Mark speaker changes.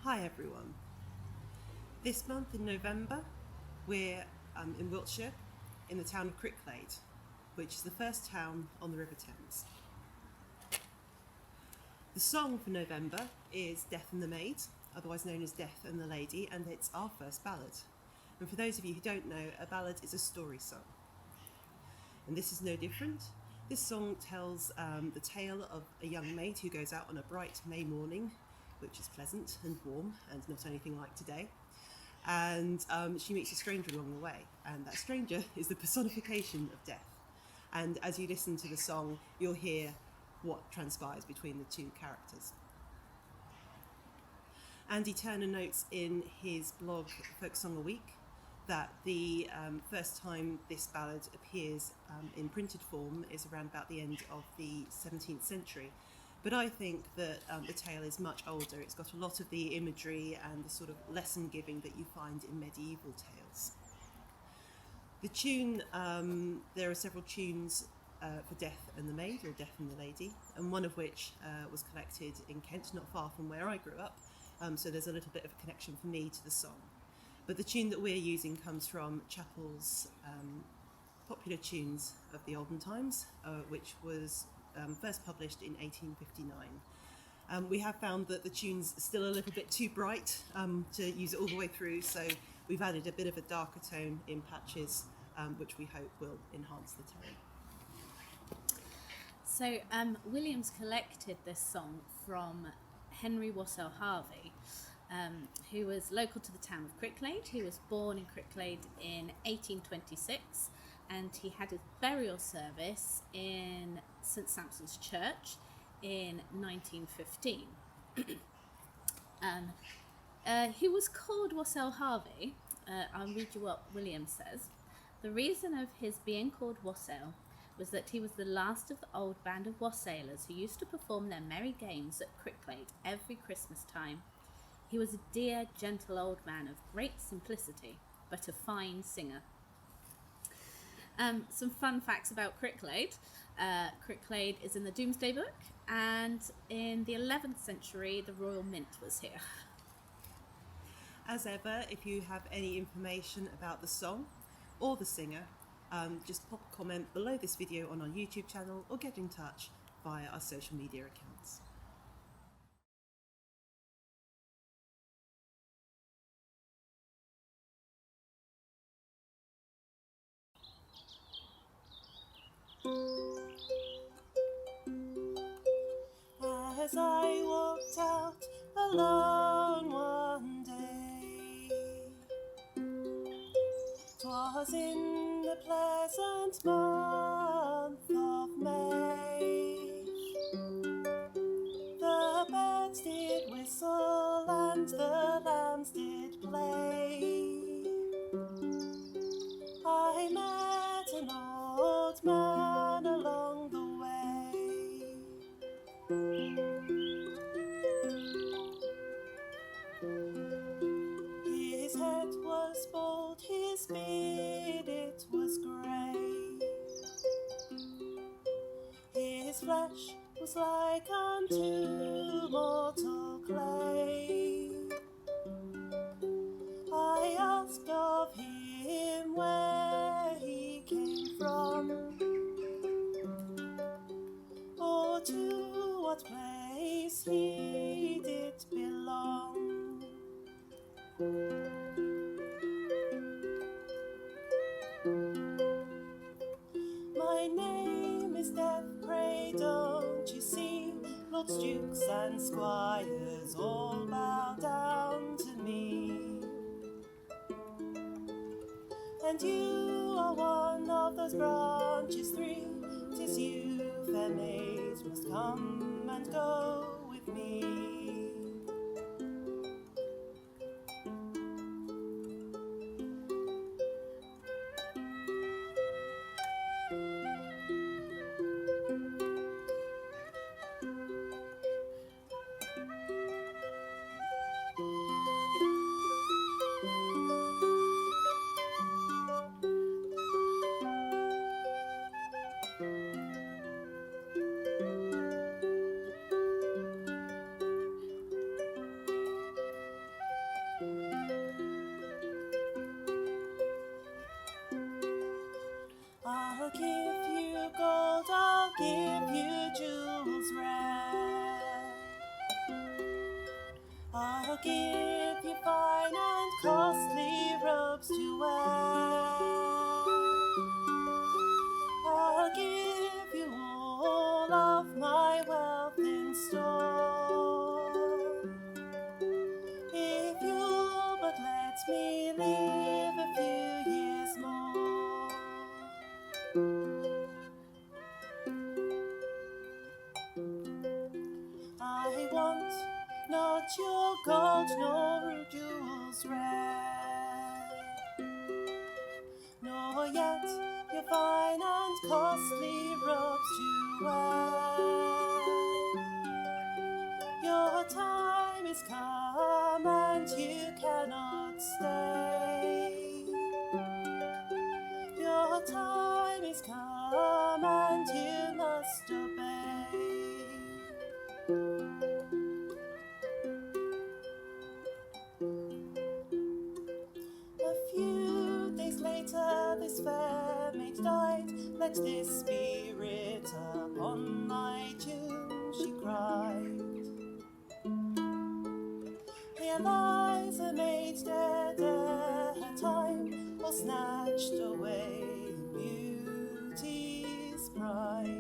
Speaker 1: Hi everyone. This month in November we're in Wiltshire in the town of Cricklade, which is the first town on the River Thames. The song for November is Death and the Maid, otherwise known as Death and the Lady, and it's our first ballad. And for those of you who don't know, a ballad is a story song. And this is no different. This song tells the tale of a young maid who goes out on a bright May morning, which is pleasant and warm and not anything like today. And she meets a stranger along the way, and that stranger is the personification of death. And as you listen to the song, you'll hear what transpires between the two characters. Andy Turner notes in his blog, Folk Song a Week, that the first time this ballad appears in printed form is around about the end of the 17th century. But I think that the tale is much older. It's got a lot of the imagery and the sort of lesson giving that you find in medieval tales. The tune, there are several tunes for Death and the Maid, or Death and the Lady, and one of which was collected in Kent, not far from where I grew up, so there's a little bit of a connection for me to the song. But the tune that we're using comes from Chapel's popular tunes of the olden times, which was first published in 1859. We have found that the tune's still a little bit too bright to use it all the way through, so we've added a bit of a darker tone in patches, which we hope will enhance the tone.
Speaker 2: So Williams collected this song from Henry Wassail Harvey, who was local to the town of Cricklade. He was born in Cricklade in 1826, and he had his burial service in St Sampson's Church in 1915. He was called Wassail Harvey. I'll read you what Williams says. The reason of his being called Wassail was that he was the last of the old band of wassailers who used to perform their merry games at Cricklade every Christmas time. He was a dear, gentle old man of great simplicity, but a fine singer. Some fun facts about Cricklade. Cricklade is in the Domesday Book, and in the 11th century the Royal Mint was here.
Speaker 1: As ever, if you have any information about the song or the singer, just pop a comment below this video on our YouTube channel or get in touch via our social media accounts. As I walked out alone one day, 'twas in the pleasant month of May. The birds did whistle and the lambs did play. I met an old man along the way. His head was bald, his beard it was grey. His flesh was like unto mortal clay. I asked of him where he came from, or to what place he did belong. My name is Death, pray don't you see? Lords, dukes and squires all bow down to me. And you are one of those branches three. 'Tis you, fair maids, must come and go with me. of my wealth in store. If you'll but let me live a few years more. I want not your gold nor jewels rare, nor yet your fine and costly robes to wear. Your time is come and you cannot stay. Your time is come and you must obey. A few days later this fair maid died. Let this be writ upon my tomb, she cried. Here lies a maid dead ere her time, all snatched away in beauty's pride.